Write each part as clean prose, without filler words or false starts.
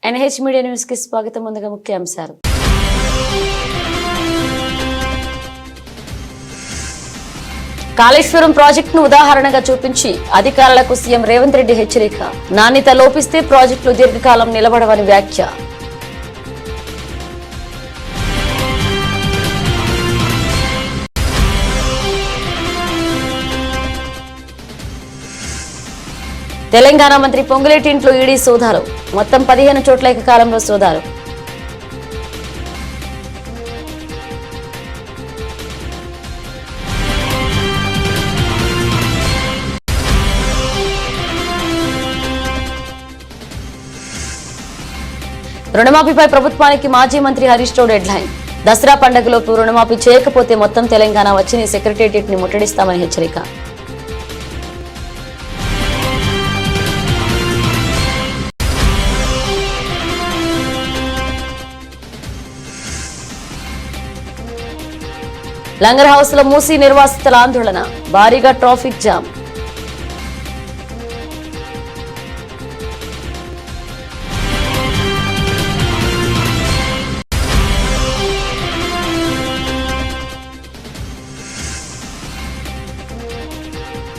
NH media news కి స్వాగతం. ముందుగా ముఖ్యాంశాలు. కాళేశ్వరం ప్రాజెక్టును ఉదాహరణగా చూపించి అధికారులకు సీఎం రేవంత్ రెడ్డి హెచ్చరిక. నాణ్యత లోపిస్తే ప్రాజెక్టులు దీర్ఘకాలం నిలబడవని వ్యాఖ్య. తెలంగాణ మంత్రి పొంగులేటి ఇంట్లో ఈడీ సోదాలు. మొత్తం 15 చోట్ల ఏకకాలంలో సోదాలు. రుణమాఫీపై ప్రభుత్వానికి మాజీ మంత్రి హరీష్ రావు డెడ్ లైన్. దసరా పండుగలోపు రుణమాఫీ చేయకపోతే మొత్తం తెలంగాణ వచ్చి సెక్రటేరియట్ ని ముట్టడిస్తామని హెచ్చరిక. లంగర్ హౌస్ లో మూసి నిర్వాసితుల ఆందోళన. భారీగా ట్రాఫిక్ జామ్.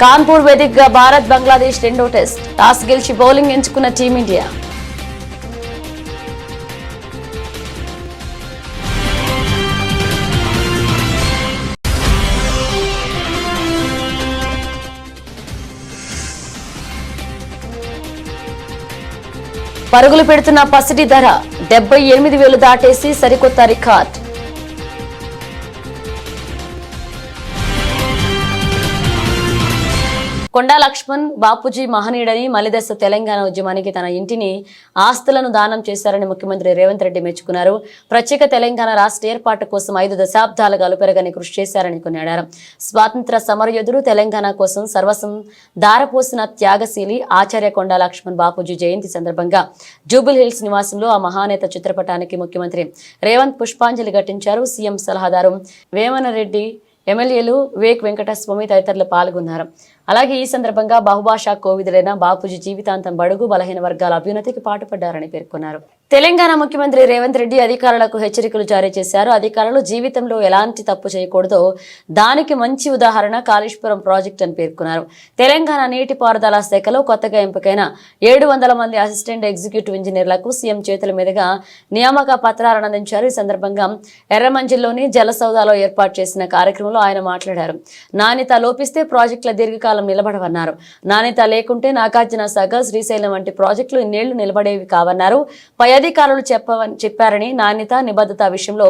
కాన్పూర్ వేదికగా భారత్ బంగ్లాదేశ్ రెండో టెస్ట్. టాస్ గెలిచి బౌలింగ్ ఎంచుకున్న టీమిండియా. పరుగులు పెడుతున్న పసిడి ధర 78,000 దాటేసి సరికొత్త రికార్డ్. కొండా లక్ష్మణ్ బాపూజీ మహనీయుడని, మలిదశ తెలంగాణ ఉద్యమానికి తన ఇంటిని, ఆస్తులను దానం చేశారని ముఖ్యమంత్రి రేవంత్ రెడ్డి మెచ్చుకున్నారు. ప్రత్యేక తెలంగాణ రాష్ట్ర ఏర్పాటు కోసం 5 దశాబ్దాలుగా అలుపెరగని కృషి చేశారని కొనియాడారు. స్వాతంత్ర సమరయోధుడు, తెలంగాణ కోసం సర్వస్వం దారపోసిన త్యాగశీలి ఆచార్య కొండా లక్ష్మణ్ బాపూజీ జయంతి సందర్భంగా జూబిల్ హిల్స్ నివాసంలో ఆ మహానేత చిత్రపటానికి ముఖ్యమంత్రి రేవంత్ పుష్పాంజలి ఘటించారు. సీఎం సలహాదారు వేమన రెడ్డి, ఎమ్మెల్యేలు వివేక్ వెంకటస్వామి తదితరులు పాల్గొన్నారు. అలాగే ఈ సందర్భంగా బహుభాషా కోవిదులైన బాపూజీ జీవితాంతం బడుగు బలహీన వర్గాల అభ్యున్నతికి పాటుపడ్డారని పేర్కొన్నారు. తెలంగాణ ముఖ్యమంత్రి రేవంత్ రెడ్డి అధికారులకు హెచ్చరికలు జారీ చేశారు. అధికారులు జీవితంలో ఎలాంటి తప్పు చేయకూడదో దానికి మంచి ఉదాహరణ కాళేశ్వరం ప్రాజెక్టు అని పేర్కొన్నారు. తెలంగాణ నీటిపారుదల శాఖలో కొత్తగా ఎంపికైన 700 మంది అసిస్టెంట్ ఎగ్జిక్యూటివ్ ఇంజనీర్లకు సీఎం చేతుల మీదుగా నియామక పత్రాలను అందించారు. ఈ సందర్భంగా ఎర్రమంజిల్లోని జలసౌదాలో ఏర్పాటు చేసిన కార్యక్రమంలో ఆయన మాట్లాడారు. నాణ్యత లోపిస్తే ప్రాజెక్టుల దీర్ఘకాలం నిలబడవన్నారు. నాణ్యత లేకుంటే నాగార్జున సాగర్, శ్రీశైలం వంటి ప్రాజెక్టులు ఇన్నేళ్లు నిలబడేవి కావన్నారు. పై అధికారులు చెప్పారని నాణ్యత నిబద్ధత విషయంలో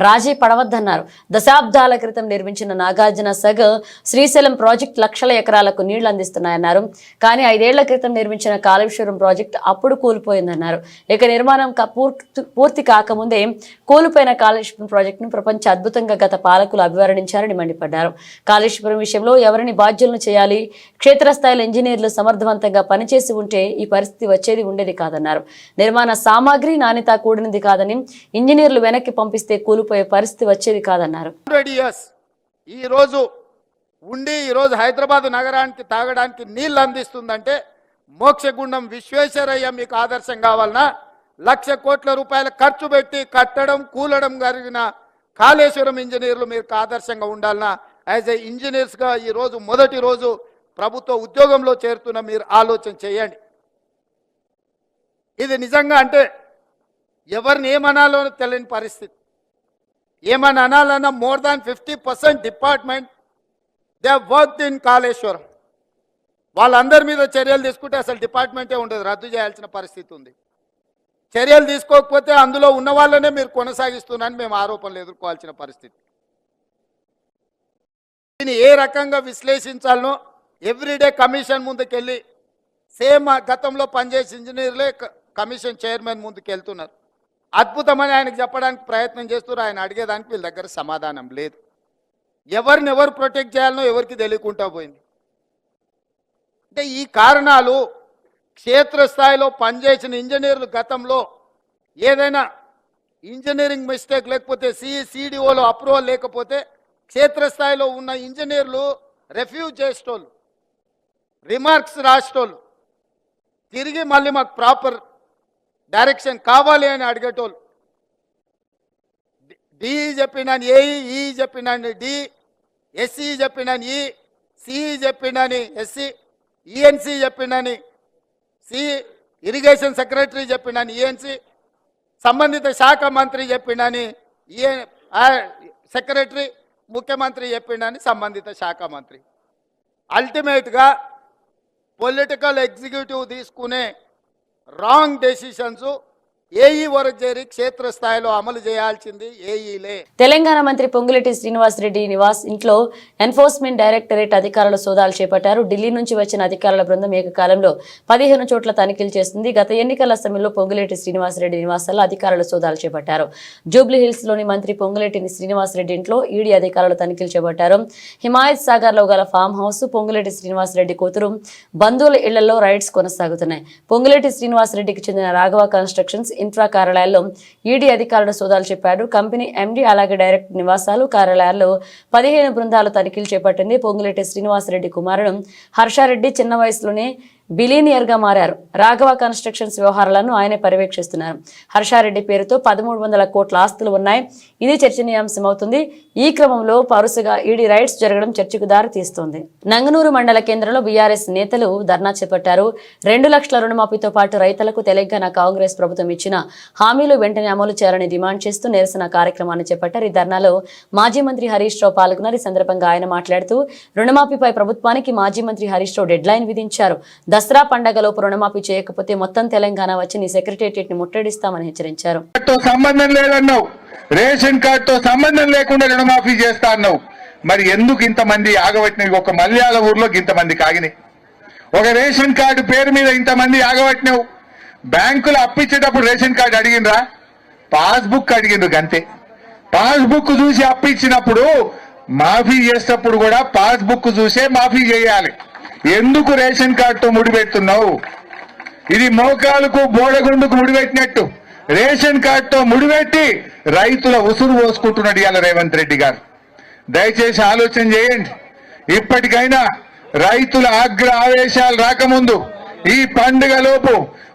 రాజీ పడవద్దన్నారు. దశాబ్దాల క్రితం నిర్మించిన నాగార్జున సాగర్, శ్రీశైలం ప్రాజెక్టు లక్షల ఎకరాలకు నీళ్లు అందిస్తున్నాయన్నారు. కానీ 5 ఏళ్ల క్రితం నిర్మించిన కాళేశ్వరం ప్రాజెక్టు అప్పుడు కూలిపోయిందన్నారు. ఇక నిర్మాణం పూర్తి కాకముందే కూలిపోయిన కాళేశ్వరం ప్రాజెక్టును ప్రపంచ అద్భుతంగా గత పాలకులు అభివర్ణించారని మండిపడ్డారు. కాళేశ్వరం విషయంలో ఎవరిని బాధ్యులను చేయాలి, క్షేత్రస్థాయిలో ఇంజనీర్లు సమర్థవంతంగా పనిచేసి ఉంటే ఈ పరిస్థితి ఉండేది కాదన్నారు. నిర్మాణ సామాగ్రి నాణ్యత కూడినది కాదని, ఇంజనీర్లు వెనక్కి పంపిస్తే కూలిపోయే పరిస్థితి వచ్చేది కాదన్నారు. ఈ రోజు హైదరాబాద్ నగరానికి తాగడానికి నీళ్లు అందిస్తుందంటే మోక్షగుండం విశ్వేశ్వరయ్య మీకు ఆదర్శం కావాలన్నా, 1,00,000 కోట్ల రూపాయల ఖర్చు పెట్టి కట్టడం కూలడం జరిగిన కాళేశ్వరం ఇంజనీర్లు మీకు ఆదర్శంగా ఉండాలన్నా, యాజ్ ఏ ఇంజనీర్స్గా ఈరోజు మొదటి రోజు ప్రభుత్వ ఉద్యోగంలో చేరుతున్న మీరు ఆలోచన చేయండి. ఇది నిజంగా అంటే ఎవరిని ఏమనాలో తెలియని పరిస్థితి. ఏమని అనాలన్నా more than 50% department they worked in Kaleshwaram. వాళ్ళందరి మీద చర్యలు తీసుకుంటే అసలు డిపార్ట్మెంటే ఉండదు, రద్దు చేయాల్సిన పరిస్థితి ఉంది. చర్యలు తీసుకోకపోతే అందులో ఉన్న వాళ్ళనే మీరు కొనసాగిస్తున్నారని మేము ఆరోపణలు ఎదుర్కోవాల్సిన పరిస్థితి. దీన్ని ఏ రకంగా విశ్లేషించాలనో ఎవ్రీడే కమిషన్ ముందుకెళ్ళి సేమ్ గతంలో పనిచేసే ఇంజనీర్లే కమిషన్ చైర్మన్ ముందుకు వెళ్తున్నారు. అద్భుతమని ఆయనకు చెప్పడానికి ప్రయత్నం చేస్తున్నారు. ఆయన అడిగేదానికి వీళ్ళ దగ్గర సమాధానం లేదు. ఎవరిని ఎవరు ప్రొటెక్ట్ చేయాలనో ఎవరికి తెలియకుండా పోయింది. అంటే ఈ కారణాలు క్షేత్రస్థాయిలో పనిచేసిన ఇంజనీర్లు గతంలో ఏదైనా ఇంజనీరింగ్ మిస్టేక్ లేకపోతే సిడిఓలో అప్రూవల్ లేకపోతే క్షేత్రస్థాయిలో ఉన్న ఇంజనీర్లు రెఫ్యూజ్ చేసేటోళ్ళు, రిమార్క్స్ రాసేటోళ్ళు, తిరిగి మళ్ళీ మాకు ప్రాపర్ డైరెక్షన్ కావాలి అని అడిగేటోళ్ళు. డి చెప్పినాను ఏఈ, ఈ చెప్పినాను డి, ఎస్ఈ చెప్పినాను ఈ, సిఈ చెప్పినాని ఎస్సీ, ఈఎన్సీ చెప్పినాని సి, ఇరిగేషన్ సెక్రటరీ చెప్పినాని ఈఎన్సీ, సంబంధిత శాఖ మంత్రి చెప్పినాని సెక్రటరీ, ముఖ్యమంత్రి చెప్పినాని సంబంధిత శాఖ మంత్రి. అల్టిమేట్గా పొలిటికల్ ఎగ్జిక్యూటివ్ తీసుకునే రాంగ్ డెసిషన్స్ ఏఈ వరకు చేరి క్షేత్రస్థాయిలో అమలు చేయాల్సింది ఏఈలే. తెలంగాణ మంత్రి పొంగులేటి శ్రీనివాసరెడ్డి నివాస్ ఇంట్లో ఎన్ఫోర్స్మెంట్ డైరెక్టరేట్ అధికారులు సోదాలు చేపట్టారు. ఢిల్లీ నుంచి వచ్చిన అధికారుల బృందం ఏకకాలంలో 15 చోట్ల తనిఖీలు చేస్తుంది. గత ఎన్నికల సమయంలో పొంగులేటి శ్రీనివాసరెడ్డి నివాసాల్లో అధికారులు సోదాలు చేపట్టారు. జూబ్లీ హిల్స్ లోని మంత్రి పొంగులేటి శ్రీనివాసరెడ్డి ఇంట్లో ఈడీ అధికారులు తనిఖీలు చేపట్టారు. హిమాయత్ సాగర్ లో గల ఫామ్ హౌస్, పొంగులేటి శ్రీనివాసరెడ్డి కూతురు బంధువుల ఇళ్లలో రైడ్స్ కొనసాగుతున్నాయి. పొంగులేటి శ్రీనివాసరెడ్డికి చెందిన రాఘవ కన్స్ట్రక్షన్స్ ఇన్ఫ్రా కార్యాలయాల్లో ఈడీ అధికారులు సోదాలు చెప్పారు. కంపెనీ ఎండీ అలాగే డైరెక్టర్ నివాసాలు, కార్యాలయాల్లో 15 బృందాలు తనిఖీలు చేపట్టింది. పొంగులేటి శ్రీనివాసరెడ్డి కుమారుడు హర్షారెడ్డి చిన్న వయసులోనే బిలియనియర్గా మారారు. రాఘవ కన్స్ట్రక్షన్స్ వ్యవహారాలను ఆయనే పర్యవేక్షిస్తున్నారు. హర్షారెడ్డి పేరుతో 1300 కోట్ల ఆస్తులు ఉన్నాయి. ఇది చర్చనీయాంశమవుతుంది. ఈ క్రమంలో వరుసగా ఈడీ రైడ్స్ జరగడం చర్చకు దారి తీస్తోంది. నంగనూరు మండల కేంద్రంలో బీఆర్ఎస్ నేతలు ధర్నా చేపట్టారు. 2 లక్షల రుణమాఫీతో పాటు రైతులకు తెలంగాణ కాంగ్రెస్ ప్రభుత్వం ఇచ్చిన హామీలు వెంటనే అమలు చేయాలని డిమాండ్ చేస్తూ నిరసన కార్యక్రమాన్ని చేపట్టారు. ఈ ధర్నాలో మాజీ మంత్రి హరీష్ రావు పాల్గొన్నారు. ఈ సందర్భంగా ఆయన మాట్లాడుతూ రుణమాఫీపై ప్రభుత్వానికి మాజీ మంత్రి హరీష్ రావు డెడ్ లైన్ విధించారు. దసరా పండగలోపు రుణమాఫీ చేయకపోతే మొత్తం తెలంగాణ వచ్చి నీ సెక్రటేరియట్ ని ముట్టడిస్తామని హెచ్చరించారు. సంబంధం లేదన్నావు, రేషన్ కార్డుతో సంబంధం లేకుండా రుణమాఫీ చేస్తా అన్నావు. మరి ఎందుకు ఇంతమంది ఆగబట్టినవి? ఒక మల్యాల ఊర్లో ఇంతమంది కాగినాయి. ఒక రేషన్ కార్డు పేరు మీద ఇంతమంది ఆగబట్టినావు. బ్యాంకులు అప్పించేటప్పుడు రేషన్ కార్డు అడిగినరా? పాస్బుక్ అడిగిండ్రు గంతే. పాస్బుక్ చూసి అప్పించినప్పుడు మాఫీ చేసేటప్పుడు కూడా పాస్బుక్ చూసే మాఫీ చేయాలి. ఎందుకు రేషన్ కార్డుతో ముడిపెడుతున్నావు? ఇది మోకాలకు బోడగుండుకు ముడిపెట్టినట్టు రేషన్ కార్డుతో ముడిపెట్టి రైతుల ఉసురు పోసుకుంటున్నాడు ఇవాళ రేవంత్ రెడ్డి గారు. దయచేసి ఆలోచన చేయండి. ఇప్పటికైనా రైతుల ఆవేశాలు రాకముందు ఈ పండుగలోపు,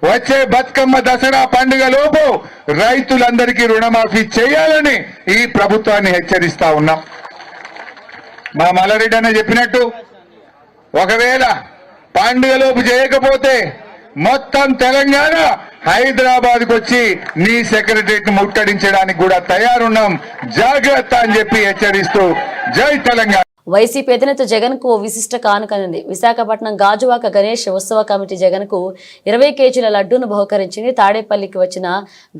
వచ్చే బతుకమ్మ దసరా పండుగలోపు రైతులందరికీ రుణమాఫీ చేయాలని ఈ ప్రభుత్వాన్ని హెచ్చరిస్తా ఉన్నాం. మా మల్లారెడ్డి అన్న చెప్పినట్టు ఒకవేళ పండుగలోపు చేయకపోతే మొత్తం తెలంగాణ హైదరాబాద్కు వచ్చి నీ సెక్రటరీని ముట్టడించడానికి కూడా తయారున్నాం, జాగ్రత్త అని చెప్పి హెచ్చరిస్తూ జై తెలంగాణ. వైసీపీ అధినేత జగన్ కు విశిష్ట కానుకనుంది. విశాఖపట్నం గాజువాక గణేష్ ఉత్సవ కమిటీ జగన్ కు 20 కేజీల లడ్డూను బహుకరించింది. తాడేపల్లికి వచ్చిన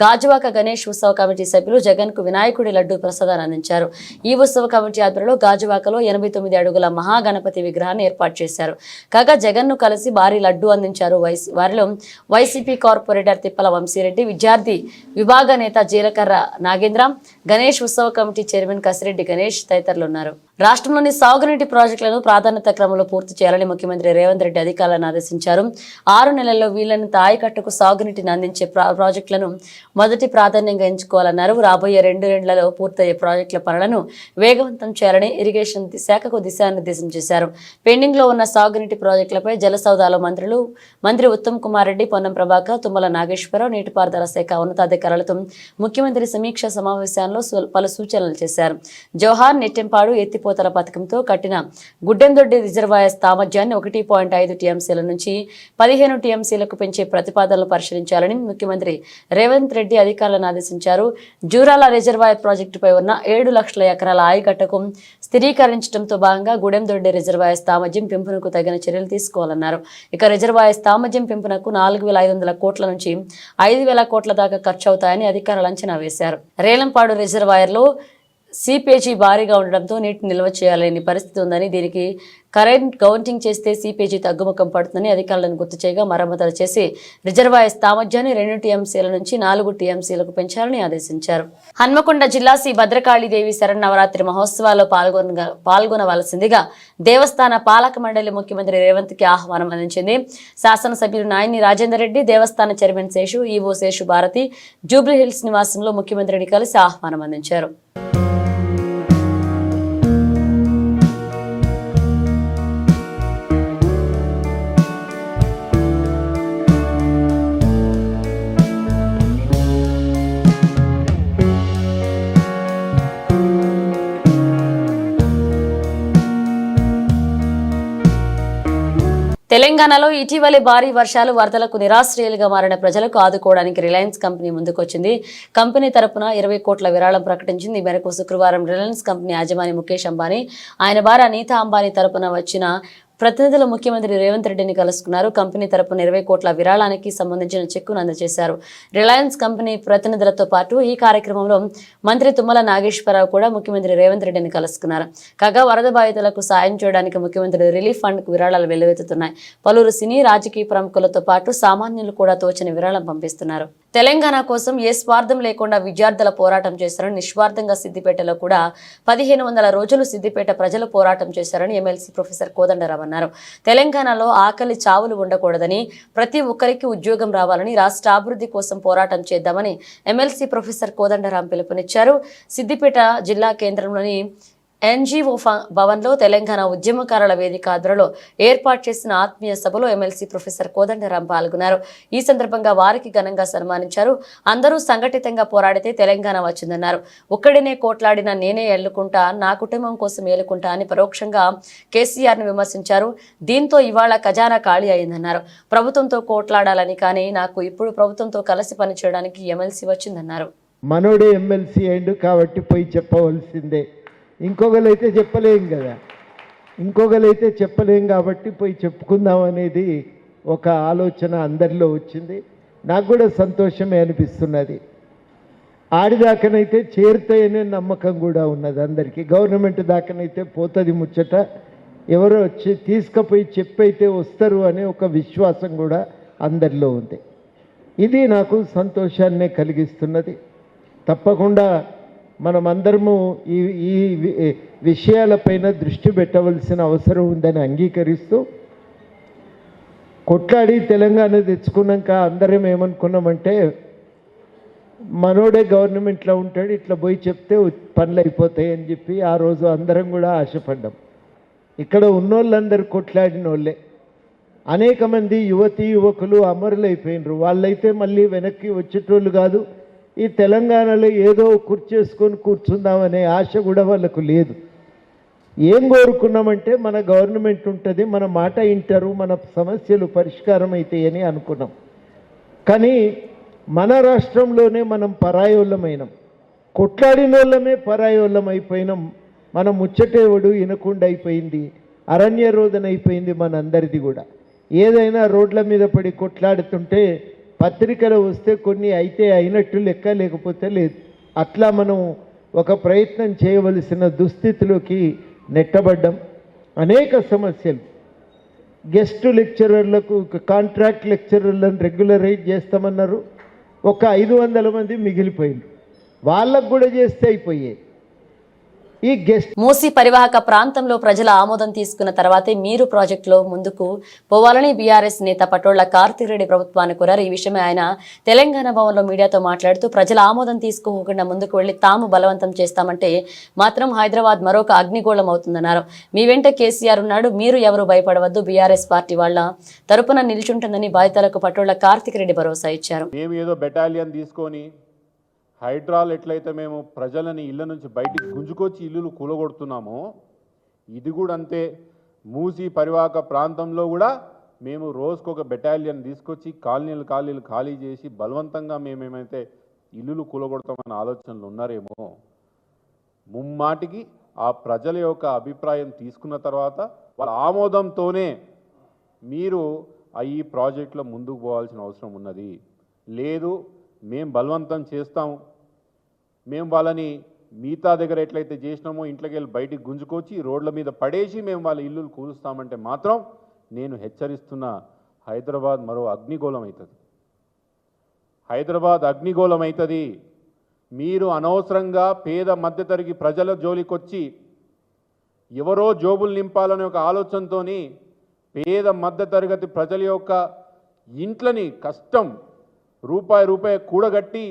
గాజువాక గణేష్ ఉత్సవ కమిటీ సభ్యులు జగన్ కు వినాయకుడి లడ్డూ ప్రసాదాన్ని అందించారు. ఈ ఉత్సవ కమిటీ ఆధ్వర్యంలో గాజువాకలో 89 అడుగుల మహాగణపతి విగ్రహాన్ని ఏర్పాటు చేశారు. కాగా జగన్ ను కలిసి భారీ లడ్డూ అందించారు. వారిలో వైసీపీ కార్పొరేటర్ తిప్పల వంశీరెడ్డి, విద్యార్థి విభాగ నేత జీలకర్ర నాగేంద్ర, గణేష్ ఉత్సవ కమిటీ చైర్మన్ కసిరెడ్డి గణేష్ తదితరులు ఉన్నారు. రాష్ట్రంలోని సాగునీటి ప్రాజెక్టులను ప్రాధాన్యత క్రమంలో పూర్తి చేయాలని ముఖ్యమంత్రి రేవంత్ రెడ్డి అధికారులను ఆదేశించారు. 6 నెలల్లో వీలైనంత ఆయకట్టుకు సాగునీటిని అందించే ప్రాజెక్టులను మొదటి ప్రాధాన్యంగా ఎంచుకోవాలన్నారు. రాబోయే 2 ఏళ్లలో పూర్తయ్యే ప్రాజెక్టుల పనులను వేగవంతం చేయాలని ఇరిగేషన్ శాఖకు దిశానిర్దేశం చేశారు. పెండింగ్ లో ఉన్న సాగునీటి ప్రాజెక్టులపై జలసౌదాలో మంత్రి ఉత్తమ్ కుమార్ రెడ్డి, పొన్నం ప్రభాకర్, తుమ్మల నాగేశ్వరరావు, నీటిపారుదల శాఖ ఉన్నతాధికారులతో ముఖ్యమంత్రి సమీక్ష సమావేశాల్లో పలు సూచనలు చేశారు. జవహర్ నెట్టెంపాడు ఎత్తిపోతల పథకంతో కట్టిన గుడ్డెందొడ్డి రిజర్వాయర్ సామర్థ్యాన్ని 1.5 టీఎంసీల నుంచి 15 టీఎంసీలకు పెంచే ప్రతిపాదనలు పరిశీలించాలని ముఖ్యమంత్రి రేవంత్ రెడ్డి అధికారులను ఆదేశించారు. జూరాల రిజర్వాయర్ ప్రాజెక్టుపై ఉన్న 7 లక్షల ఎకరాల ఆయకట్టకు స్థిరీకరించడంతో భాగంగా గుడెందొడ్డి రిజర్వాయర్ సామర్థ్యం పెంపునకు తగిన చర్యలు తీసుకోవాలన్నారు. ఇక రిజర్వాయర్ సామర్థ్యం పెంపునకు 4,500 కోట్ల నుంచి 5,000 కోట్ల దాకా ఖర్చు అవుతాయని అధికారులు అంచనా వేశారు. రేలంపాడు రిజర్వాయర్లో సీపేజీ భారీగా ఉండడంతో నీటిని నిల్వ చేయలేని పరిస్థితి ఉందని, దీనికి కరెంట్ కౌంటింగ్ చేస్తే సీపేజీ తగ్గుముఖం పడుతుందని అధికారులను గుర్తు చేయగా మరమ్మతులు చేసి రిజర్వాయర్ సామర్థ్యాన్ని 2 టీఎంసీల నుంచి 4 టీఎంసీలకు పెంచాలని ఆదేశించారు. హన్మకొండ జిల్లా శ్రీ భద్రకాళీదేవి శరన్నవరాత్రి మహోత్సవాల్లో పాల్గొనవలసిందిగా దేవస్థాన పాలక మండలి ముఖ్యమంత్రి రేవంత్ కి ఆహ్వానం అందించింది. శాసనసభ్యులు నాయని రాజేందర్ రెడ్డి, దేవస్థాన చైర్మన్ శేషు, ఈవో శేషు భారతి జూబ్లీ హిల్స్ నివాసంలో ముఖ్యమంత్రిని కలిసి ఆహ్వానం అందించారు. తెలంగాణలో ఇటీవలే భారీ వర్షాలు వరదలకు నిరాశ్రయులుగా మారిన ప్రజలకు ఆదుకోవడానికి రిలయన్స్ కంపెనీ ముందుకొచ్చింది. కంపెనీ తరపున 20 కోట్ల విరాళం ప్రకటించింది. ఈ మేరకు శుక్రవారం రిలయన్స్ కంపెనీ యాజమాని ముఖేష్ అంబానీ, ఆయన భార్య నీతా అంబానీ తరపున వచ్చిన ప్రతినిధులు ముఖ్యమంత్రి రేవంత్ రెడ్డిని కలుసుకున్నారు. కంపెనీ తరపున 20 కోట్ల విరాళానికి సంబంధించిన చెక్కును అందజేశారు. రిలయన్స్ కంపెనీ ప్రతినిధులతో పాటు ఈ కార్యక్రమంలో మంత్రి తుమ్మల నాగేశ్వరరావు కూడా ముఖ్యమంత్రి రేవంత్ రెడ్డిని కలుసుకున్నారు. కాగా వరద బాధితులకు సాయం చేయడానికి ముఖ్యమంత్రి రిలీఫ్ ఫండ్ కు విరాళాలు వెల్లువెత్తుతున్నాయి. పలువురు సినీ రాజకీయ ప్రముఖులతో పాటు సామాన్యులు కూడా తోచిన విరాళం పంపిస్తున్నారు. తెలంగాణ కోసం ఏ స్వార్థం లేకుండా విద్యార్థుల పోరాటం చేశారని, నిస్వార్థంగా సిద్దిపేటలో కూడా 1500 రోజులు సిద్దిపేట ప్రజలు పోరాటం చేశారని ఎమ్మెల్సీ ప్రొఫెసర్ కోదండరాం అన్నారు. తెలంగాణలో ఆకలి చావులు ఉండకూడదని, ప్రతి ఒక్కరికి ఉద్యోగం రావాలని, రాష్ట్ర అభివృద్ధి కోసం పోరాటం చేద్దామని ఎమ్మెల్సీ ప్రొఫెసర్ కోదండరాం పిలుపునిచ్చారు. సిద్దిపేట జిల్లా కేంద్రంలోని ఎన్జీఓ భవన్లో తెలంగాణ ఉద్యమకారుల వేదిక ఆధ్వర్యంలో ఏర్పాటు చేసిన ఆత్మీయ సభలో ఎమ్మెల్సీ ప్రొఫెసర్ కోదండరాం పాల్గొన్నారు. ఈ సందర్భంగా వారికి ఘనంగా సన్మానించారు. అందరూ సంఘటితంగా పోరాడితే తెలంగాణ వచ్చిందన్నారు. ఒక్కడినే కోట్లాడిన నేనే ఎల్లుకుంటా, నా కుటుంబం కోసం ఏలుకుంటా అని పరోక్షంగా కేసీఆర్ ను విమర్శించారు. దీంతో ఇవాళ ఖజానా ఖాళీ అయిందన్నారు. ప్రభుత్వంతో కోట్లాడాలని, కానీ నాకు ఇప్పుడు ప్రభుత్వంతో కలిసి పనిచేయడానికి ఎమ్మెల్సీ వచ్చిందన్నారు. మనోడే ఎమ్మెల్సీ అయిండు కాబట్టి పోయి చెప్పవలసిందే. ఇంకొకరైతే చెప్పలేం కాబట్టి పోయి చెప్పుకుందాం అనేది ఒక ఆలోచన అందరిలో వచ్చింది. నాకు కూడా సంతోషమే అనిపిస్తున్నది. ఆడిదాకనైతే చేరుతాయనే నమ్మకం కూడా ఉన్నది అందరికీ. గవర్నమెంట్ దాకనైతే పోతుంది ముచ్చట, ఎవరో వచ్చి తీసుకుపోయి చెప్పైతే వస్తారు అనే ఒక విశ్వాసం కూడా అందరిలో ఉంది. ఇది నాకు సంతోషాన్నే కలిగిస్తున్నది. తప్పకుండా మనమందరము ఈ విషయాలపైన దృష్టి పెట్టవలసిన అవసరం ఉందని అంగీకరిస్తూ, కొట్లాడి తెలంగాణ తెచ్చుకున్నాక అందరం ఏమనుకున్నామంటే మనోడే గవర్నమెంట్లో ఉంటాడు, ఇట్లా పోయి చెప్తే పనులు అయిపోతాయి అని చెప్పి ఆ రోజు అందరం కూడా ఆశపడ్డాం. ఇక్కడ ఉన్నోళ్ళందరూ కొట్లాడిన వాళ్ళే. అనేక మంది యువకులు అమరులైపోయినరు. వాళ్ళైతే మళ్ళీ వెనక్కి వచ్చేటోళ్ళు కాదు. ఈ తెలంగాణలో ఏదో కుర్చేసుకొని కూర్చుందామనే ఆశ కూడా వాళ్ళకు లేదు. ఏం కోరుకున్నామంటే మన గవర్నమెంట్ ఉంటుంది, మన మాట వింటారు, మన సమస్యలు పరిష్కారం అవుతాయని అనుకున్నాం. కానీ మన రాష్ట్రంలోనే మనం పరాయోళ్ళమైనాం, కొట్లాడిన వాళ్ళమే పరాయోళ్ళం అయిపోయినాం. మనం ముచ్చటేవుడు వినకుండా అయిపోయింది, అరణ్య రోదన అయిపోయింది మనందరిది కూడా. ఏదైనా రోడ్ల మీద పడి కొట్లాడుతుంటే పత్రికలు వస్తే కొన్ని అయితే అయినట్టు లెక్క, లేకపోతే లేదు. అట్లా మనం ఒక ప్రయత్నం చేయవలసిన దుస్థితిలోకి నెట్టబడ్డం. అనేక సమస్యలు, గెస్ట్ లెక్చరర్లకు కాంట్రాక్ట్ లెక్చరర్లను రెగ్యులరైజ్ చేస్తామన్నారు. ఒక 500 మంది మిగిలిపోయింది, వాళ్ళకు కూడా చేస్తే అయిపోయాయి. ఈ గెస్ట్ మూసీ పరివాహక ప్రాంతంలో ప్రజల ఆమోదం తీసుకున్న తర్వాతే మీరు ప్రాజెక్టులో ముందుకు పోవాలని బీఆర్ఎస్ నేత పటోళ్ల కార్తీక్ రెడ్డి ప్రభుత్వాన్ని కోరారు. ఈ విషయమే ఆయన తెలంగాణ భవన్లో మీడియాతో మాట్లాడుతూ, ప్రజల ఆమోదం తీసుకోకుండా ముందుకు వెళ్లి తాము బలవంతం చేస్తామంటే మాత్రం హైదరాబాద్ మరొక అగ్నిగోళం అవుతుందన్నారు. మీ వెంట కేసీఆర్ ఉన్నాడు, మీరు ఎవరు భయపడవద్దు, బీఆర్ఎస్ పార్టీ వాళ్ళ తరపున నిల్చుంటుందని బాధితులకు పటోళ్ల కార్తీక్ రెడ్డి భరోసా ఇచ్చారు. హైడ్రాల్ ఎట్లయితే మేము ప్రజలని ఇళ్ళ నుంచి బయటికి గుంజుకొచ్చి ఇల్లులు కూలగొడుతున్నామో, ఇది కూడా అంతే. మూసీ పరివాహక ప్రాంతంలో కూడా మేము రోజుకొక బెటాలియన్ తీసుకొచ్చి కాలనీలు ఖాళీ చేసి బలవంతంగా మేమేమైతే ఇల్లులు కూలగొడతామన్న ఆలోచనలు ఉన్నారేమో, ముమ్మాటికి ఆ ప్రజల యొక్క అభిప్రాయం తీసుకున్న తర్వాత వాళ్ళ ఆమోదంతోనే మీరు ఈ ప్రాజెక్టులో ముందుకు పోవాల్సిన అవసరం ఉన్నది. లేదు మేము బలవంతం చేస్తాము, మేము వాళ్ళని మిగతా దగ్గర ఎట్లయితే చేసినామో ఇంట్లోకి వెళ్ళి బయటికి గుంజుకొచ్చి రోడ్ల మీద పడేసి మేము వాళ్ళ ఇల్లులు కూలుస్తామంటే మాత్రం నేను హెచ్చరిస్తున్నా, హైదరాబాద్ మరో అగ్నిగోళం అవుతుంది. హైదరాబాద్ అగ్నిగోళం అవుతుంది. మీరు అనవసరంగా పేద మధ్యతరగతి ప్రజల జోలికొచ్చి ఎవరో జోబులు నింపాలనే ఒక ఆలోచనతో పేద మధ్యతరగతి ప్రజల యొక్క ఇంట్లని కష్టం రూపాయి కూడగట్టి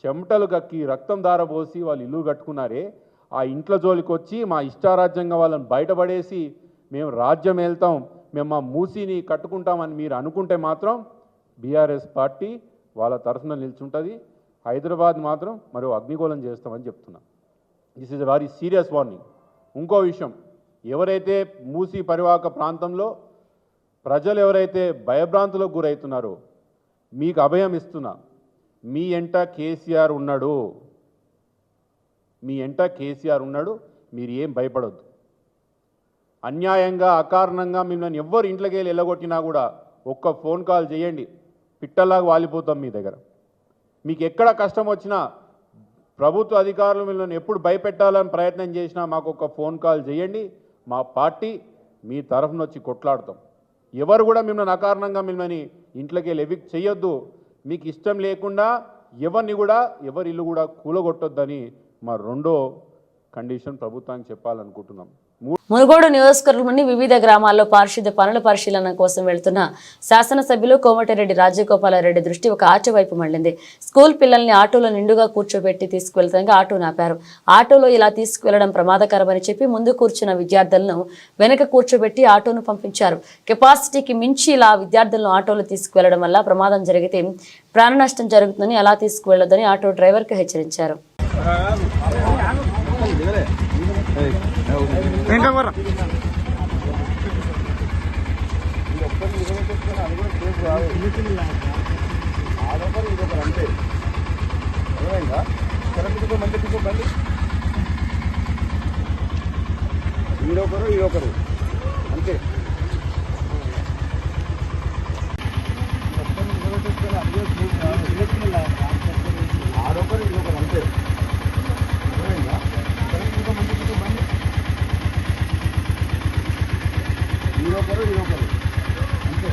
చెమటలు కక్కి రక్తం దారబోసి వాళ్ళు ఇల్లు కట్టుకున్నారే, ఆ ఇంట్లో జోలికి వచ్చి మా ఇష్టారాజ్యంగా వాళ్ళని బయటపడేసి మేము రాజ్యం వెళ్తాం, మేము మా మూసీని కట్టుకుంటామని మీరు అనుకుంటే మాత్రం బీఆర్ఎస్ పార్టీ వాళ్ళ తరఫున నిల్చుంటుంది. హైదరాబాద్ మాత్రం మరో అగ్నిగోళం చేస్తామని చెప్తున్నా. This is a very serious warning. ఇంకో విషయం, ఎవరైతే మూసీ పరివాహక ప్రాంతంలో ప్రజలు ఎవరైతే భయభ్రాంతులకు గురవుతున్నారో మీకు అభయం ఇస్తున్నా, మీ ఎంట కేసీఆర్ ఉన్నాడు, మీ ఎంట కేసీఆర్ ఉన్నాడు, మీరు ఏం భయపడొద్దు. అన్యాయంగా అకారణంగా మిమ్మల్ని ఎవ్వరు ఇంట్లోకి వెళ్ళి వెళ్ళగొట్టినా కూడా ఒక్క ఫోన్ కాల్ చేయండి, పిట్టల్లాగా వాలిపోతాం మీ దగ్గర. మీకు ఎక్కడ కష్టం వచ్చినా, ప్రభుత్వ అధికారులు మిమ్మల్ని ఎప్పుడు భయపెట్టాలని ప్రయత్నం చేసినా మాకు ఒక ఫోన్ కాల్ చేయండి, మా పార్టీ మీ తరఫున వచ్చి కొట్లాడతాం. ఎవరు కూడా మిమ్మల్ని అకారణంగా మిమ్మల్ని ఇంట్లోకి వెళ్ళి ఎవిక్ట్ చేయొద్దు. మీకు ఇష్టం లేకుండా ఎవరిని కూడా ఎవరి ఇల్లు కూడా కూలగొట్టొద్దని మా రెండో కండిషన్ ప్రభుత్వానికి చెప్పాలనుకుంటున్నాం. మునుగోడు నియోజకవర్గంలోని వివిధ గ్రామాల్లో పారిశుద్ధ్య పనుల పరిశీలన కోసం వెళ్తున్న శాసనసభ్యులు కోమటిరెడ్డి రాజగోపాలరెడ్డి దృష్టి ఒక ఆటో వైపు మళ్లింది. స్కూల్ పిల్లల్ని ఆటోలో నిండుగా కూర్చోబెట్టి తీసుకువెళ్తుండగా ఆటో నాపారు. ఆటోలో ఇలా తీసుకువెళ్లడం ప్రమాదకరమని చెప్పి ముందు కూర్చున్న విద్యార్థులను వెనక కూర్చోబెట్టి ఆటోను పంపించారు. కెపాసిటీకి మించి ఇలా విద్యార్థులను ఆటోలో తీసుకువెళ్లడం వల్ల ప్రమాదం జరిగితే ప్రాణ నష్టం జరుగుతుందని అలా తీసుకువెళ్లొద్దని ఆటో డ్రైవర్కు హెచ్చరించారు. ఈడొకరు అంతే. ఆడొకరు ఈడొకరు అంతే. ఈడొకరు ఈడొకరు అంతే.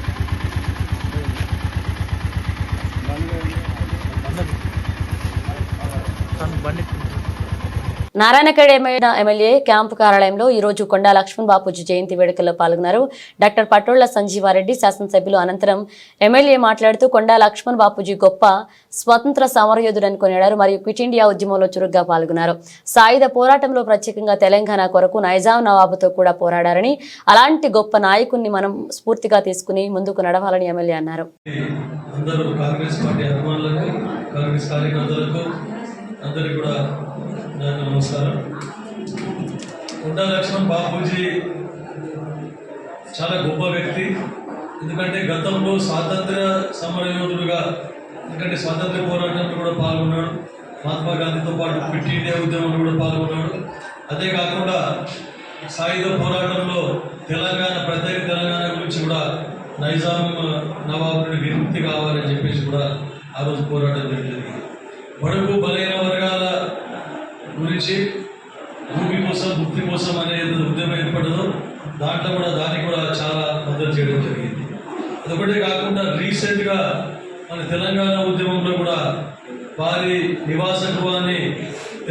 నారాయణఖేడ్ ఎమ్మెల్యే క్యాంపు కార్యాలయంలో ఈ రోజు కొండా లక్ష్మణ్ బాపూజీ జయంతి వేడుకల్లో పాల్గొన్నారు. డాక్టర్ పటోళ్ల సంజీవారెడ్డి శాసనసభ్యులు అనంతరం ఎమ్మెల్యే మాట్లాడుతూ కొండా లక్ష్మణ్ బాపూజీ గొప్ప స్వతంత్ర సమరయోధుడని కొనియాడారు. మరియు క్విట్ ఇండియా ఉద్యమంలో చురుగ్గా పాల్గొన్నారు. సాయుధ పోరాటంలో ప్రత్యేకంగా తెలంగాణ కొరకు నైజాం నవాబుతో కూడా పోరాడారని, అలాంటి గొప్ప నాయకుడిని మనం స్ఫూర్తిగా తీసుకుని ముందుకు నడవాలని ఎమ్మెల్యే అన్నారు. అందరికీ కూడా నాకు నమస్కారం. కొండా లక్ష్మణ్ బాపూజీ చాలా గొప్ప వ్యక్తి. ఎందుకంటే గతంలో స్వాతంత్ర సమరయోధుడుగా, ఎందుకంటే స్వాతంత్ర పోరాటంలో కూడా పాల్గొన్నాడు. మహాత్మా గాంధీతో పాటు క్విట్ ఇండియా ఉద్యమంలో కూడా పాల్గొన్నాడు. అదే కాకుండా సాయుధ పోరాటంలో ప్రత్యేక తెలంగాణ గురించి కూడా నైజాం నవాబు నుండి విముక్తి కావాలని చెప్పేసి కూడా ఆ రోజు పోరాటం జరిగింది. బడుగు బలైన వర్గాల గురించి భూమి కోసం ముక్తి కోసం అనేది ఉద్యమం ఏర్పడదో దానికి కూడా చాలా మద్దతు చేయడం జరిగింది. అదొకటే కాకుండా రీసెంట్గా మన తెలంగాణ ఉద్యమంలో కూడా వారి నివాస గృహాన్ని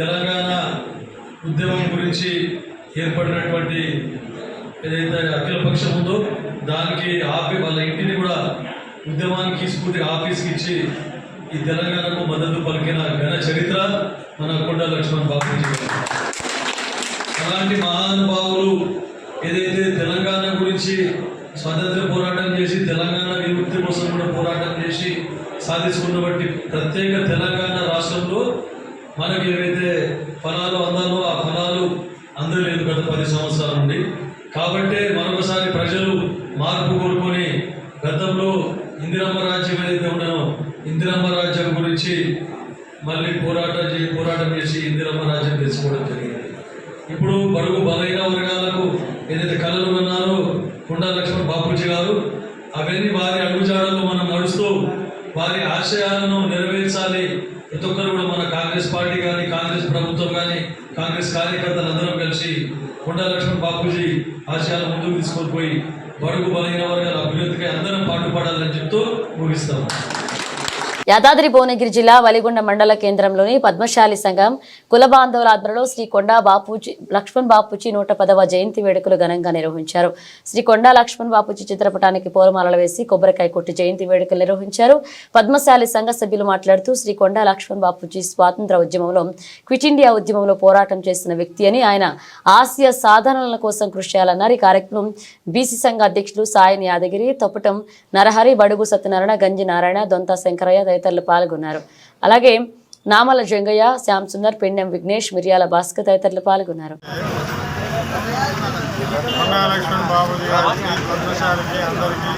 తెలంగాణ ఉద్యమం గురించి ఏర్పడినటువంటి ఏదైతే అఖిలపక్షం ఉందో దానికి వాళ్ళ ఇంటిని కూడా ఉద్యమానికి స్ఫూర్తి ఆఫీస్కి ఇచ్చి ఈ తెలంగాణకు మద్దతు పలికిన ఘన చరిత్ర మన కొండా లక్ష్మణ్ బాపూజీ. అలాంటి మహానుభావులు ఏదైతే తెలంగాణ గురించి స్వాతంత్ర పోరాటం చేసి తెలంగాణ విముక్తి కోసం కూడా పోరాటం చేసి సాధించుకున్నటువంటి ప్రత్యేక తెలంగాణ రాష్ట్రంలో మనకి ఏవైతే ఫలాలు అందాలో ఆ ఫలాలు అందలేదు గత 10 సంవత్సరాల నుండి. కాబట్టే మరొకసారి ప్రజలు మార్పు కోరుకొని గతంలో ఇందిరమ్మ రాజ్యం ఏదైతే ఉండనో ఇందిరమ్మ రాజ్యం గురించి మళ్ళీ పోరాటం చేసి ఇందిరమ్మ రాజ్యం తెచ్చుకోవడం జరిగింది. ఇప్పుడు బడుగు బలైన వర్గాలకు ఏదైతే కళలు ఉన్నారో కొండా లక్ష్మణ్ బాపూజీ గారు, అవన్నీ వారి అడుగుజాడల్లో మనం నడుస్తూ వారి ఆశయాలను నెరవేర్చాలి. ప్రతి ఒక్కరు కూడా మన కాంగ్రెస్ పార్టీ కానీ, కాంగ్రెస్ ప్రభుత్వం కానీ, కాంగ్రెస్ కార్యకర్తలు అందరం కలిసి కొండా లక్ష్మణ్ బాపూజీ ఆశయాలను ముందుకు తీసుకొని పోయి బడుగు బలైన వర్గాల అభివృద్ధికి అందరం పాటుపడాలని చెప్తూ ముగిస్తాం. యాదాద్రి భువనగిరి జిల్లా వలిగొండ మండల కేంద్రంలోని పద్మశాలి సంఘం కుల బాంధవుల ఆధ్వర్యంలో శ్రీ కొండా లక్ష్మణ్ బాపూజీ 110వ జయంతి వేడుకలు ఘనంగా నిర్వహించారు. శ్రీ కొండా లక్ష్మణ్ బాపూజీ చిత్రపటానికి పూలమాలలు వేసి కొబ్బరికాయ కొట్టి జయంతి వేడుకలు నిర్వహించారు. పద్మశాలి సంఘ సభ్యులు మాట్లాడుతూ శ్రీ కొండా లక్ష్మణ్ బాపూజీ స్వాతంత్ర ఉద్యమంలో క్విట్ ఇండియా ఉద్యమంలో పోరాటం చేసిన వ్యక్తి అని, ఆయన ఆసియా సాధనల కోసం కృషి చేయాలన్నారు. ఈ కార్యక్రమం బీసీ సంఘ అధ్యక్షులు సాయని యాదగిరి, తొప్పటం నరహరి, బడుగు సత్యనారాయణ, గంజి నారాయణ, దొంత శంకరయ్య తదితరులు పాల్గొన్నారు. అలాగే నామల జంగయ్య, శ్యామ్ సుందర్, పెండెం విఘ్నేష్, మిర్యాల భాస్కర్ తదితరులు పాల్గొన్నారు. కొండా లక్ష్మణ్ బాబుజీ గారికి పద్మశాలికి అందరికీ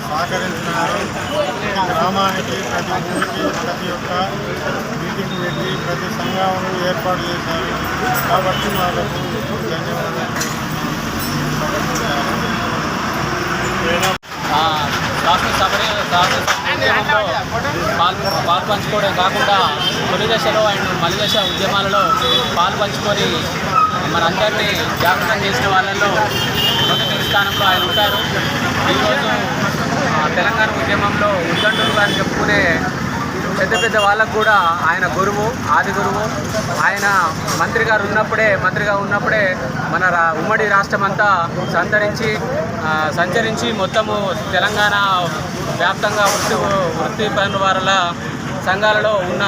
సహకరించినారు. ప్రతి గ్రామానికి ప్రతి ఊరికి ప్రతి ఒక్క మీటింగ్ పెట్టి ప్రతి సంఘాలను ఏర్పాటు చేశారు. కాబట్టి వాళ్ళకు ధన్యవాదాలు. పాలు పంచుకోవడం కాకుండా తొలి దశలో అండ్ మలి దశ ఉద్యమాలలో పాలు పంచుకొని మనందరినీ జాగృతం చేసిన వాళ్ళల్లో మొదటి స్థానంలో ఆయన ఉంటారు. ఈరోజు తెలంగాణ ఉద్యమంలో ఉద్దండులుగా చెప్పుకునే పెద్ద పెద్ద వాళ్ళకు కూడా ఆయన గురువు, ఆది గురువు. ఆయన మంత్రిగా ఉన్నప్పుడే మన ఉమ్మడి రాష్ట్రం అంతా సంచరించి మొత్తము తెలంగాణ వ్యాప్తంగా వృత్తి పనుల వారుల సంఘాలలో ఉన్న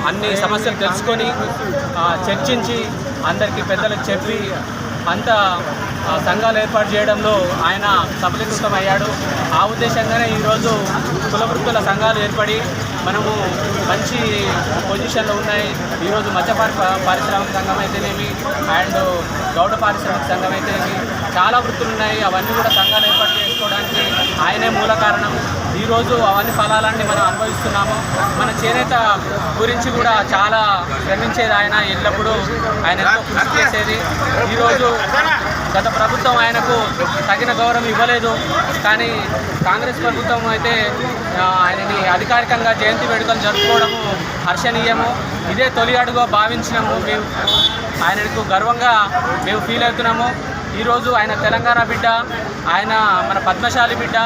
అన్ని సమస్యలు తెలుసుకొని చర్చించి అందరికీ పెద్దలకు చెప్పి అంతా సంఘాలు ఏర్పాటు చేయడంలో ఆయన సఫలీకృతమయ్యాడు. ఆ ఉద్దేశంగానే ఈరోజు కుల వృత్తుల సంఘాలు ఏర్పడి మనము మంచి పొజిషన్లో ఉన్నాయి. ఈరోజు మత్స్య పారిశ్రామిక సంఘం అయితేనేమి అండ్ గౌడ పారిశ్రామిక సంఘం అయితేనేమి చాలా వృత్తులు ఉన్నాయి. అవన్నీ కూడా సంఘాలు ఏర్పాటు చేసుకోవడానికి ఆయనే మూల కారణం. ఈరోజు అవన్నీ ఫలాలన్నీ మనం అనుభవిస్తున్నాము. మన చేనేత గురించి కూడా చాలా శ్రమించేది ఆయన, ఎల్లప్పుడూ ఆయన ఎంతో కృషి చేసేది. ఈరోజు గత ప్రభుత్వం ఆయనకు తగిన గౌరవం ఇవ్వలేదు, కానీ కాంగ్రెస్ ప్రభుత్వం అయితే ఆయనని అధికారికంగా జయంతి వేడుకలు జరుపుకోవడము హర్షణీయము. ఇదే తొలి అడుగుగా భావించినాము. మేము ఆయనకు గర్వంగా మేము ఫీల్ అవుతున్నాము. ఈరోజు ఆయన తెలంగాణ బిడ్డ, ఆయన మన పద్మశాలి బిడ్డ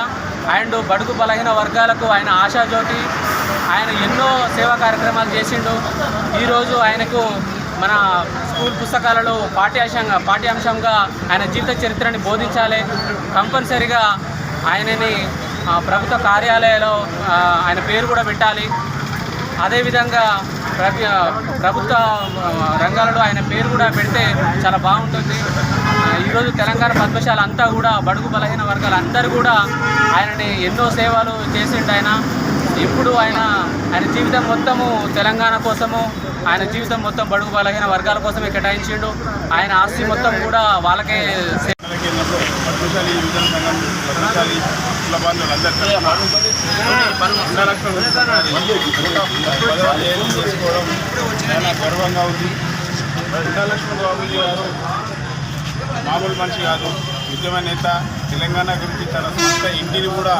అండ్ బడుగు బలహీన వర్గాలకు ఆయన ఆశాజ్యోతి. ఆయన ఎన్నో సేవా కార్యక్రమాలు చేసిండు. ఈరోజు ఆయనకు మన స్కూల్ పుస్తకాలలో పాఠ్యాంశంగా ఆయన జీవిత చరిత్రని బోధించాలి. కంపల్సరిగా ఆయనని ప్రభుత్వ కార్యాలయాల్లో ఆయన పేరు కూడా పెట్టాలి. అదేవిధంగా ప్రభుత్వ రంగాలలో ఆయన పేరు కూడా పెడితే చాలా బాగుంటుంది. ఈరోజు తెలంగాణ పద్మశాల అంతా కూడా బడుగు బలహీన వర్గాలు అందరూ కూడా ఆయనని ఎన్నో సేవలు చేసిండు. ఇప్పుడు ఆయన జీవితం మొత్తము తెలంగాణ కోసము, ఆయన జీవితం మొత్తం బడుగు బలహీన వర్గాల కోసమే కేటాయించిండు. ఆయన ఆస్తి మొత్తం కూడా వాళ్ళకే పద్మశాలి యువజన సంఘం, పద్మశాలి కుల బాంధవులందరూ చేసుకోవడం చాలా గర్వంగా ఉంది. కొండా లక్ష్మణ్ బాబుజీ గారు మామూలు మనిషి కాదు, ఉద్యమ నేత. తెలంగాణ గురించి తన సొంత ఇంటిని కూడా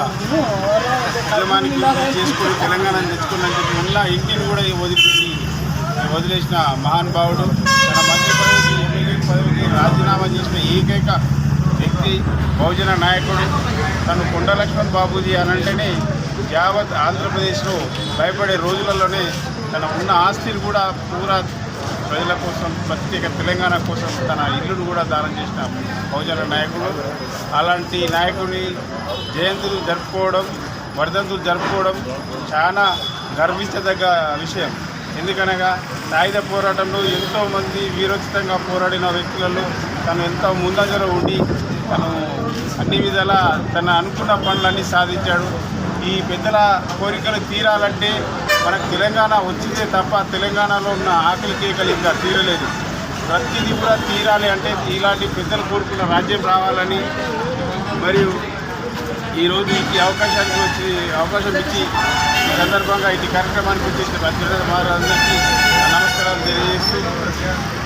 ఉద్యమానికి చేసుకొని తెలంగాణను తెచ్చుకుని చెప్పి ఉన్న ఇంటిని కూడా వదిలేసిన మహానుభావుడు. తన మంత్రి పదవికి, ఎమ్మెల్యే పదవికి రాజీనామా చేసిన ఏకైక వ్యక్తి, బహుజన నాయకుడు. తను కొండా లక్ష్మణ్ బాబూజీ అనంటేనే యావత్ ఆంధ్రప్రదేశ్లో భయపడే రోజులలోనే తన ఉన్న ఆస్తిని కూడా పూరా ప్రజల కోసం, ప్రత్యేక తెలంగాణ కోసం తన ఇల్లును కూడా దానం చేసిన బహుజన నాయకుడు. అలాంటి నాయకుడిని జయంతులు జరుపుకోవడం, వర్ధంతులు జరుపుకోవడం చాలా గర్వించదగ్గ విషయం. ఎందుకనగా సాయుధ పోరాటంలో ఎంతోమంది వీరోచితంగా పోరాడిన వ్యక్తులలో తను ఎంతో ముందంజలో ఉండి తను అన్ని విధాలా తన అనుకున్న పనులన్నీ సాధించాడు. ఈ పెద్దల కోరికలు తీరాలంటే మనకు తెలంగాణ వచ్చిందే తప్ప తెలంగాణలో ఉన్న ఆకలి కేకలు ఇంకా తీరలేదు. ప్రతిదీ కూడా తీరాలి అంటే ఇలాంటి పెద్దలు కోరుకున్న రాజ్యం రావాలని, మరియు ఈరోజు ఈ అవకాశం ఇచ్చి ఈ సందర్భంగా ఈ కార్యక్రమానికి వచ్చేసిన అందరికీ నమస్కారాలు తెలియజేస్తూ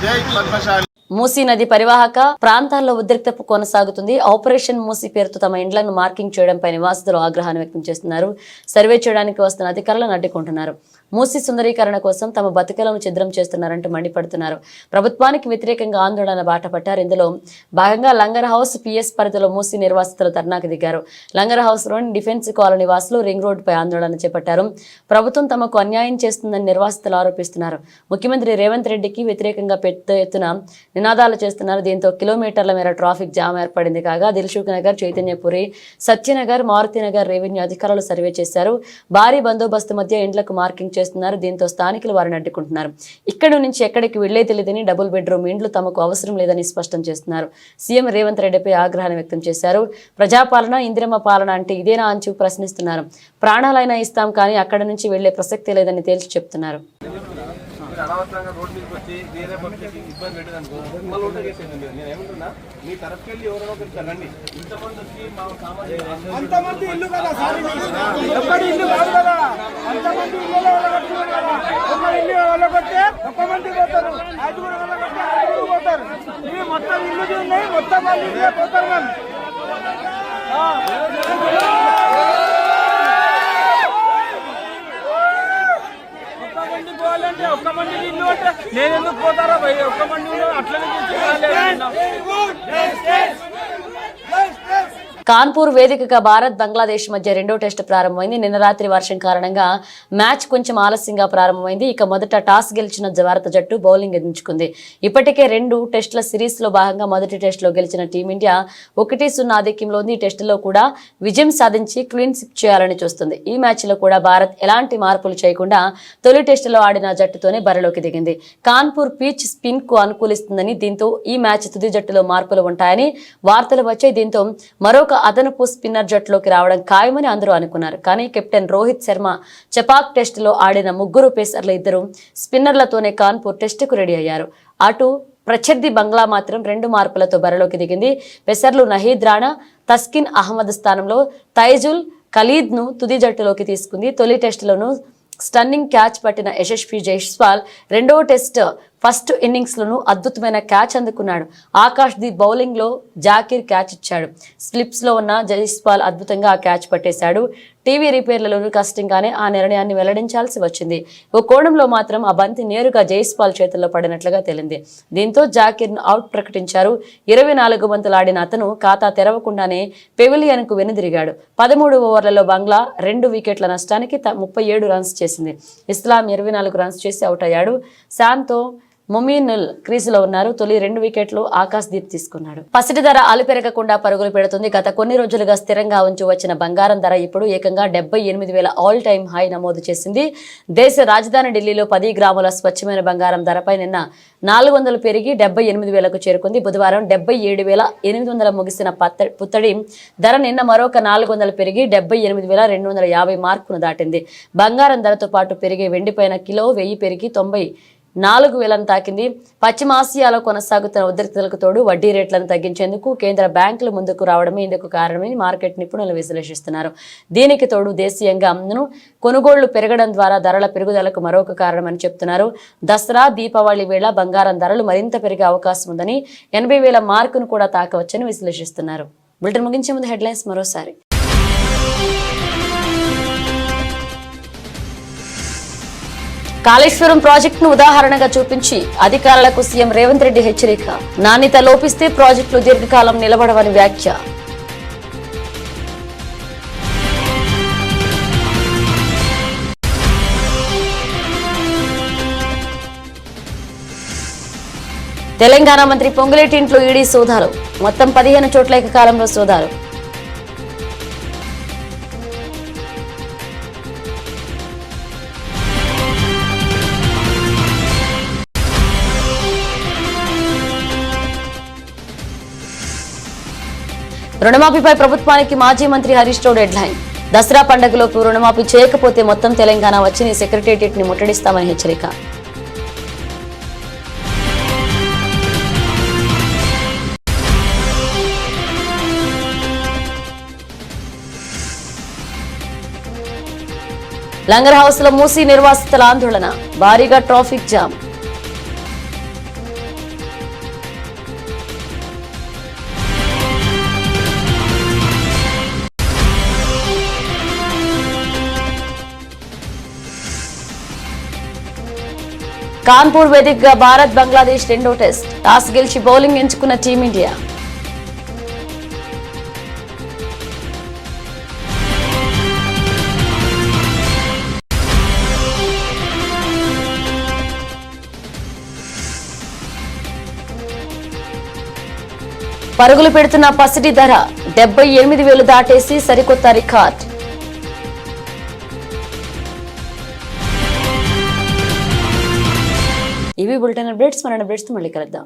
జై పద్మశాలి. మూసీ నది పరివాహక ప్రాంతాల్లో ఉద్రిక్తత కొనసాగుతుంది. ఆపరేషన్ మూసీ పేరుతో తమ ఇండ్లను మార్కింగ్ చేయడంపై నివాసితులు ఆగ్రహాన్ని వ్యక్తం చేస్తున్నారు. సర్వే చేయడానికి వస్తున్న అధికారులను అడ్డుకుంటున్నారు. మూసీ సుందరీకరణ కోసం తమ బతుకలను ఛిద్రం చేస్తున్నారంటూ మండిపడుతున్నారు. ప్రభుత్వానికి వ్యతిరేకంగా ఆందోళన బాట పట్టారు. ఇందులో భాగంగా లంగర్ హౌస్ పిఎస్ పరిధిలో మూసీ నిర్వాసితులు ధర్నాకు దిగారు. లంగర్ హౌస్ లోని డిఫెన్స్ కాలనీ వాసులు రింగ్ రోడ్డుపై ఆందోళన చేపట్టారు. ప్రభుత్వం తమకు అన్యాయం చేస్తుందని నిర్వాసితులు ఆరోపిస్తున్నారు. ముఖ్యమంత్రి రేవంత్ రెడ్డికి వ్యతిరేకంగా పెద్ద ఎత్తున నినాదాలు చేస్తున్నారు. దీంతో కిలోమీటర్ల మేర ట్రాఫిక్ జామ్ ఏర్పడింది. కాగా దిల్సుఖ్ నగర్, చైతన్యపురి, సత్యనగర్, మారుతినగర్ రెవెన్యూ అధికారులు సర్వే చేశారు. భారీ బందోబస్తు మధ్య ఇండ్లకు మార్కింగ్ చేస్తున్నారు. దీంతో స్థానికులు వారిని అడ్డుకుంటున్నారు. ఇక్కడి నుంచి ఎక్కడికి వెళ్లే తెలియదని డబుల్ బెడ్రూమ్ ఇండ్లు తమకు అవసరం లేదని స్పష్టం చేస్తున్నారు. సీఎం రేవంత్ రెడ్డిపై ఆగ్రహాన్ని వ్యక్తం చేశారు. ప్రజాపాలన, ఇందిరమ్మ పాలన అంటే ఇదేనా అని ప్రశ్నిస్తున్నారు. ప్రాణాలైనా ఇస్తాం కానీ అక్కడి నుంచి వెళ్లే ప్రసక్తి లేదని తేల్చి చెప్తున్నారు. అనవసరంగా రోడ్డు మీదకి వచ్చి వేరే పబ్లిక్ ఇబ్బంది పెట్టదు అనుకో మళ్ళీ ఓటర్ చేసేది నేను ఏమంటున్నా మీ తరఫుకి వెళ్ళి ఎవరైనా ఒకరు రండి ఇంతమంది వచ్చి మా సామాజిక అంతమంది ఇల్లు కదా ఒక్కడి ఇల్లు కాదు కదా అంతమంది ఇల్లు వాళ్ళకొట్టే ఒక్క మంది పోతారు ఐదుగురు వాళ్ళకొట్టే ఐదుగురు పోతారు ఇవి మొత్తం ఇల్లు ఉన్నాయి మొత్తం వాళ్ళు ఇల్లే పోతారు మనం పోవాలంటే ఒక్క మంది ఇల్లు అంటే నేను ఎందుకు పోతారా భయ్ ఒక్క మంది అట్లనే కాన్పూర్ వేదికగా భారత్ బంగ్లాదేశ్ మధ్య రెండో టెస్టు ప్రారంభమైంది. నిన్న రాత్రి వర్షం కారణంగా మ్యాచ్ కొంచెం ఆలస్యంగా ప్రారంభమైంది. ఇక మొదట టాస్ గెలిచిన భారత జట్టు బౌలింగ్ ఎంచుకుంది. ఇప్పటికే 2 టెస్టుల సిరీస్ లో భాగంగా మొదటి టెస్టులో గెలిచిన టీమిండియా 1-0 ఆధిక్యంలో ఉంది. ఈ టెస్టులో కూడా విజయం సాధించి క్లీన్ స్వీప్ చేయాలని చూస్తుంది. ఈ మ్యాచ్ లో కూడా భారత్ ఎలాంటి మార్పులు చేయకుండా తొలి టెస్టులో ఆడిన జట్టుతోనే బరిలోకి దిగింది. కాన్పూర్ పిచ్ స్పిన్ కు అనుకూలిస్తుందని, దీంతో ఈ మ్యాచ్ తుది జట్టులో మార్పులు ఉంటాయని వార్తలు వచ్చాయి. దీంతో మరొక అదనపు స్పిన్నర్ జట్టులోకి రావడం ఖాయమని అందరూ అనుకున్నారు. కానీ కెప్టెన్ రోహిత్ శర్మ చపాక్ టెస్టులో ఆడిన 3 పేసర్ల 2 స్పిన్నర్లతోనే కాన్పూర్ టెస్టుకు రెడీ అయ్యారు. అటు ప్రత్యర్థి బంగ్లా మాత్రం 2 మార్పులతో బరిలోకి దిగింది. పేసర్లు నహీద్ రాణా, తస్కిన్ అహ్మద్ స్థానంలో తైజుల్ ఖలీద్ ను తుది జట్టులోకి తీసుకుంది. తొలి టెస్టులోనూ స్టన్నింగ్ క్యాచ్ పట్టిన యశస్వి జైస్వాల్ రెండవ టెస్ట్ ఫస్ట్ ఇన్నింగ్స్ లోనూ అద్భుతమైన క్యాచ్ అందుకున్నాడు. ఆకాష్ దీప్ బౌలింగ్ లో జాకీర్ క్యాచ్ ఇచ్చాడు. స్లిప్స్ లో ఉన్న జైస్వాల్ అద్భుతంగా ఆ క్యాచ్ పట్టేశాడు. టీవీ రిపేర్లలోనూ కష్టంగానే ఆ నిర్ణయాన్ని వెల్లడించాల్సి వచ్చింది. ఓ కోణంలో మాత్రం ఆ బంతి నేరుగా జైస్వాల్ చేతుల్లో పడినట్లుగా తేలింది. దీంతో జాకీర్ ను అవుట్ ప్రకటించారు. 24 బంతులు ఆడిన అతను ఖాతా తెరవకుండానే పెవిలియన్ కు వెనుదిరిగాడు. 13 ఓవర్లలో బంగ్లా 2 వికెట్ల నష్టానికి 37 రన్స్ చేసింది. ఇస్లాం 24 రన్స్ చేసి అవుట్ అయ్యాడు. శాంతో మొమినుల్ క్రీజులో ఉన్నారు. తొలి 2 వికెట్లు ఆకాశ్ దీప్ తీసుకున్నాడు. పసిటి ధర అలుపెరగకుండా పరుగులు పెడుతుంది. గత కొన్ని రోజులుగా స్థిరంగా ఉంచి వచ్చిన బంగారం ధర ఇప్పుడు ఏకంగా 78,000 ఆల్ టైమ్ హై నమోదు చేసింది. దేశ రాజధాని ఢిల్లీలో 10 గ్రాముల స్వచ్ఛమైన బంగారం ధరపై నిన్న 400 పెరిగి 78,000కు చేరుకుంది. బుధవారం 77,800 ముగిసిన పుత్తడి ధర నిన్న మరొక 400 పెరిగి 78,250 మార్కును దాటింది. బంగారం ధరతో పాటు పెరిగే వెండిపైన కిలో 1000 పెరిగి 94,000 తాకింది. పశ్చిమాసియాలో కొనసాగుతున్న ఉద్రిక్తతలకు తోడు వడ్డీ రేట్లను తగ్గించేందుకు కేంద్ర బ్యాంకులు ముందుకు రావడమే ఇందుకు కారణమని మార్కెట్ నిపుణులు విశ్లేషిస్తున్నారు. దీనికి తోడు దేశీయంగా కొనుగోళ్లు పెరగడం ద్వారా ధరల పెరుగుదలకు మరొక కారణమని చెప్తున్నారు. దసరా, దీపావళి వేళ బంగారం ధరలు మరింత పెరిగే అవకాశం ఉందని, 80,000 మార్కును కూడా తాకవచ్చని విశ్లేషిస్తున్నారు. బులెటిన్ ముగించే ముందు హెడ్లైన్స్ మరోసారి. కాళేశ్వరం ప్రాజెక్టును ఉదాహరణగా చూపించి అధికారులకు సీఎం రేవంత్ రెడ్డి హెచ్చరిక. నాణ్యత లోపిస్తే ప్రాజెక్టులు దీర్ఘకాలం నిలబడవని వ్యాఖ్య. తెలంగాణ మంత్రి పొంగులేటి ఇంట్లో ఈడీ సోదాలు. మొత్తం 15 చోట్ల ఏకకాలంలో సోదాలు. రుణమాఫీపై ప్రభుత్వానికి మాజీ మంత్రి హరీష్ రావు డెడ్ లైన్. దసరా పండుగలోపు రుణమాఫీ చేయకపోతే మొత్తం తెలంగాణ వచ్చి సెక్రటేరియట్ ని ముట్టడిస్తామని హెచ్చరిక. లంగర్ హౌస్ లో మూసీ నిర్వాసితుల ఆందోళన. భారీగా ట్రాఫిక్ జామ్. కాన్పూర్ వేదికగా భారత్ బంగ్లాదేశ్ రెండో టెస్ట్. టాస్ గెలిచి బౌలింగ్ ఎంచుకున్న టీమిండియా. పరుగులు పెడుతున్న పసిటి ధర 78,000 దాటేసి సరికొత్త రికార్డ్. ఇవి బులెటిన్ అప్డేట్స్. మన అప్డేట్స్ మళ్ళీ కలుద్దాం.